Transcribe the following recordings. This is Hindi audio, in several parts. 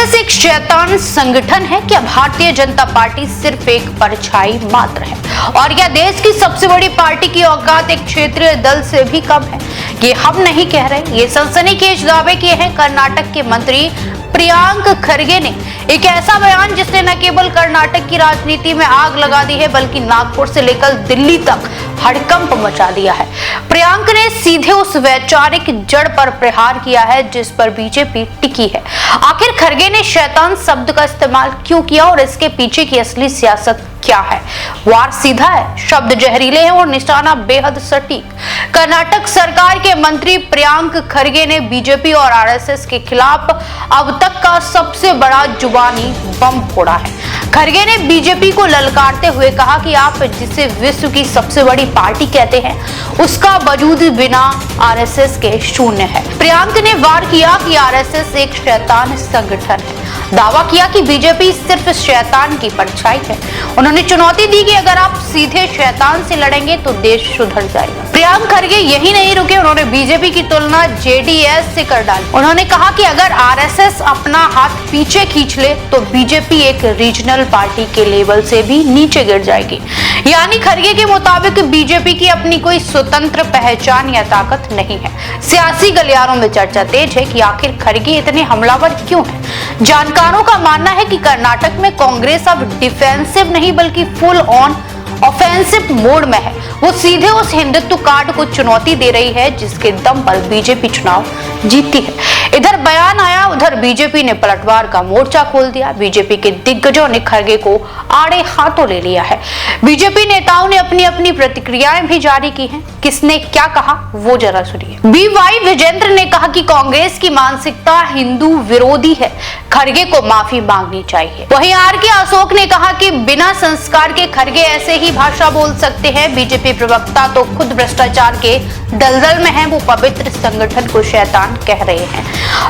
आरएसएस एक शैतान संगठन है क्या भारतीय जनता पार्टी सिर्फ एक परछाई मात्र है और यह देश की सबसे बड़ी पार्टी की औकात एक क्षेत्रीय दल से भी कम है? ये हम नहीं कह रहे, ये सनसनीखेज दावे किए हैं कर्नाटक के मंत्री प्रियांक खरगे ने। एक ऐसा बयान जिसने न केवल कर्नाटक की राजनीति में आग लगा दी है बल्कि नागपुर से लेकर दिल्ली तक हड़कंप मचा दिया है। प्रियांक ने सीधे उस वैचारिक जड़ पर प्रहार किया है जिस पर बीजेपी टिकी है। आखिर खरगे ने शैतान शब्द का इस्तेमाल क्यों किया और इसके पीछे की असली सियासत क्या है? वार सीधा है, शब्द जहरीले हैं और निशाना बेहद सटीक। कर्नाटक सरकार के मंत्री प्रियांक खरगे ने बीजेपी और आरएसएस के खिलाफ अब तक का सबसे बड़ा जुबानी बम फोड़ा है। खरगे ने बीजेपी को ललकारते हुए कहा कि आप जिसे विश्व की सबसे बड़ी पार्टी कहते हैं उसका वजूद बिना आरएसएस के शून्य है। प्रियांक ने वार किया कि आरएसएस एक शैतान संगठन है, दावा किया कि बीजेपी सिर्फ शैतान की परछाई है। उन्होंने चुनौती दी कि अगर आप सीधे शैतान से लड़ेंगे तो देश सुधर जाएगा। प्रियांक खरगे यही नहीं रुके, उन्होंने बीजेपी की तुलना जेडीएस से कर डाली। उन्होंने कहा कि अगर आरएसएस अपना हाथ पीछे खींच ले तो बीजेपी एक रीजनल पार्टी के लेवल से भी नीचे गिर जाएगी। यानी खरगे के मुताबिक बीजेपी की अपनी कोई स्वतंत्र पहचान या ताकत नहीं है। सियासी गलियारों में चर्चा तेज है कि आखिर खरगे इतने हमलावर क्यों हैं। जानकारों का मानना है कि कर्नाटक में कांग्रेस अब डिफेंसिव नहीं बल्कि फुल ऑन ऑफेंसिव मोड में है। वो सीधे उस हिंदुत्व कार्ड को चुनौती दे रही है जिसके दम पर बीजेपी चुनाव जीतती है। इधर बयान आया, उधर बीजेपी ने पलटवार का मोर्चा खोल दिया। बीजेपी के दिग्गजों ने खरगे को आड़े हाथों ले लिया है। बीजेपी नेताओं ने अपनी अपनी प्रतिक्रियाएं भी जारी की हैं। किसने क्या कहा वो जरा सुनिए। बीवाई विजेंद्र ने कहा कि कांग्रेस की मानसिकता हिंदू विरोधी है, खरगे को माफी मांगनी चाहिए। वहीं आर.के. अशोक ने कहा कि बिना संस्कार के खरगे ऐसे ही भाषा बोल सकते हैं। बीजेपी प्रवक्ता तो खुद भ्रष्टाचार के दलदल में है, वो पवित्र संगठन को शैतान कह रहे हैं।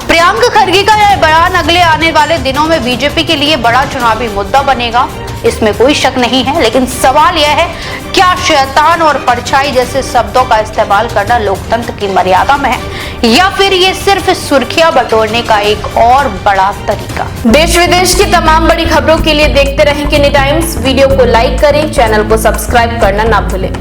प्रियांक खरगे का यह बयान अगले आने वाले दिनों में बीजेपी के लिए बड़ा चुनावी मुद्दा बनेगा, इसमें कोई शक नहीं है। लेकिन सवाल यह है, क्या शैतान और परछाई जैसे शब्दों का इस्तेमाल करना लोकतंत्र की मर्यादा में है या फिर ये सिर्फ सुर्खियां बटोरने का एक और बड़ा तरीका? देश विदेश की तमाम बड़ी खबरों के लिए देखते रहें किनी टाइम्स। वीडियो को लाइक करें, चैनल को सब्सक्राइब करना ना भूलें।